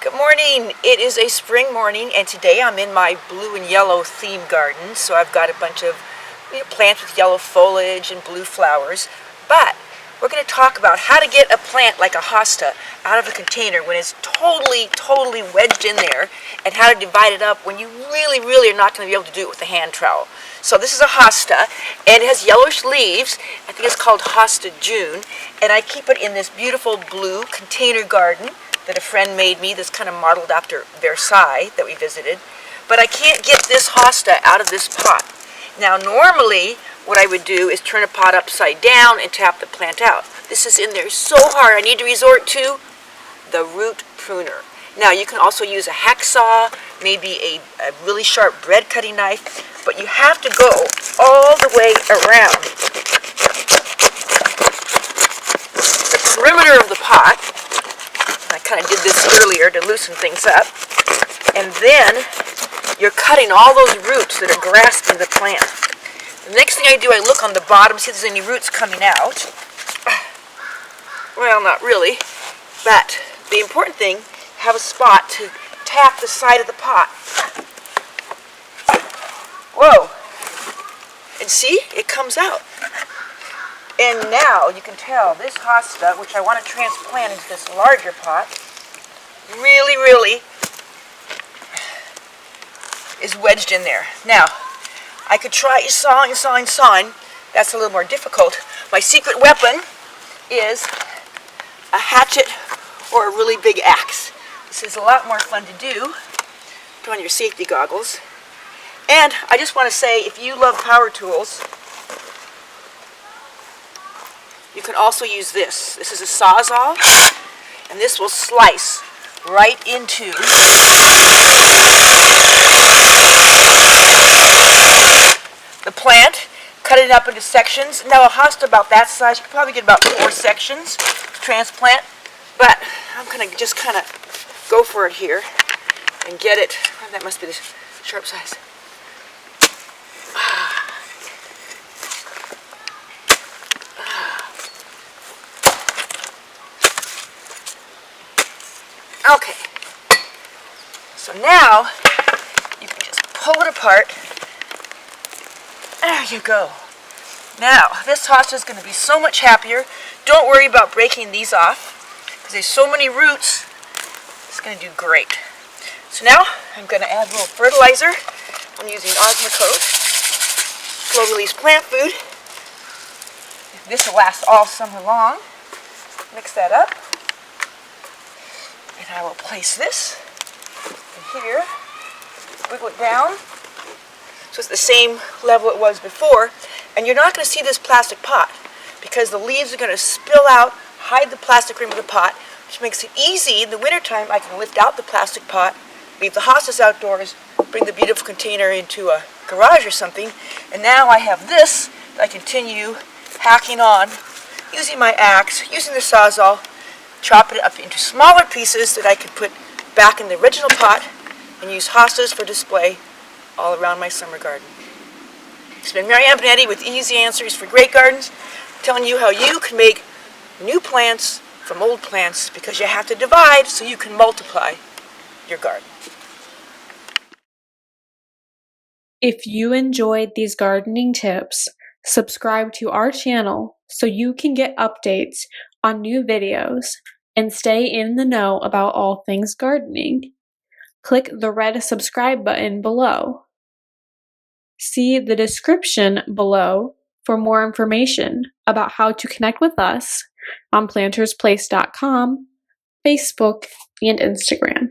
Good morning. It is a spring morning, and today I'm in my blue and yellow theme garden. So I've got a bunch of plants with yellow foliage and blue flowers. But we're going to talk about how to get a plant like a hosta out of a container when it's totally wedged in there, and how to divide it up when you really are not going to be able to do it with a hand trowel. So this is a hosta, and it has yellowish leaves. I think it's called Hosta June, and I keep it in this beautiful blue container garden that a friend made me, that's kind of modeled after Versailles that we visited. But I can't get this hosta out of this pot. Now normally what I would do is turn a pot upside down and tap the plant out. This is in there so hard, I need to resort to the root pruner. Now you can also use a hacksaw, maybe a really sharp bread cutting knife, but you have to go all the way around the perimeter of the pot. I kind of did this earlier to loosen things up. And then you're cutting all those roots that are grasping the plant. The next thing I do, I look on the bottom, see if there's any roots coming out. Well, not really. But the important thing, have a spot to tap the side of the pot. Whoa. And see, it comes out. And now you can tell this hosta, which I want to transplant into this larger pot, really is wedged in there. Now, I could try sawing. That's a little more difficult. My secret weapon is a hatchet or a really big axe. This is a lot more fun to do. Put on your safety goggles. And I just want to say, if you love power tools, you can also use this. This is a Sawzall, and this will slice right into the plant, cut it up into sections. Now a hosta about that size, you can probably get about 4 sections to transplant, but I'm going to just kind of go for it here and get it. That must be the sharp size. Okay, so now you can just pull it apart. There you go. Now, this hosta is going to be so much happier. Don't worry about breaking these off, because there's so many roots. It's going to do great. So now, I'm going to add a little fertilizer. I'm using Osmocote, slow release plant food. This will last all summer long. Mix that up. And I will place this in here, wiggle it down, so it's the same level it was before. And you're not going to see this plastic pot, because the leaves are going to spill out, hide the plastic rim of the pot, which makes it easy in the wintertime. I can lift out the plastic pot, leave the hostas outdoors, bring the beautiful container into a garage or something, and now I have this that I continue hacking on, using my axe, using the Sawzall, chop it up into smaller pieces that I could put back in the original pot and use hostas for display all around my summer garden. It's been Marianne Binetti with Easy Answers for Great Gardens, telling you how you can make new plants from old plants, because you have to divide so you can multiply your garden. If you enjoyed these gardening tips, subscribe to our channel so you can get updates on new videos and stay in the know about all things gardening. Click the red subscribe button below. See the description below for more information about how to connect with us on PlantersPlace.com, Facebook, and Instagram.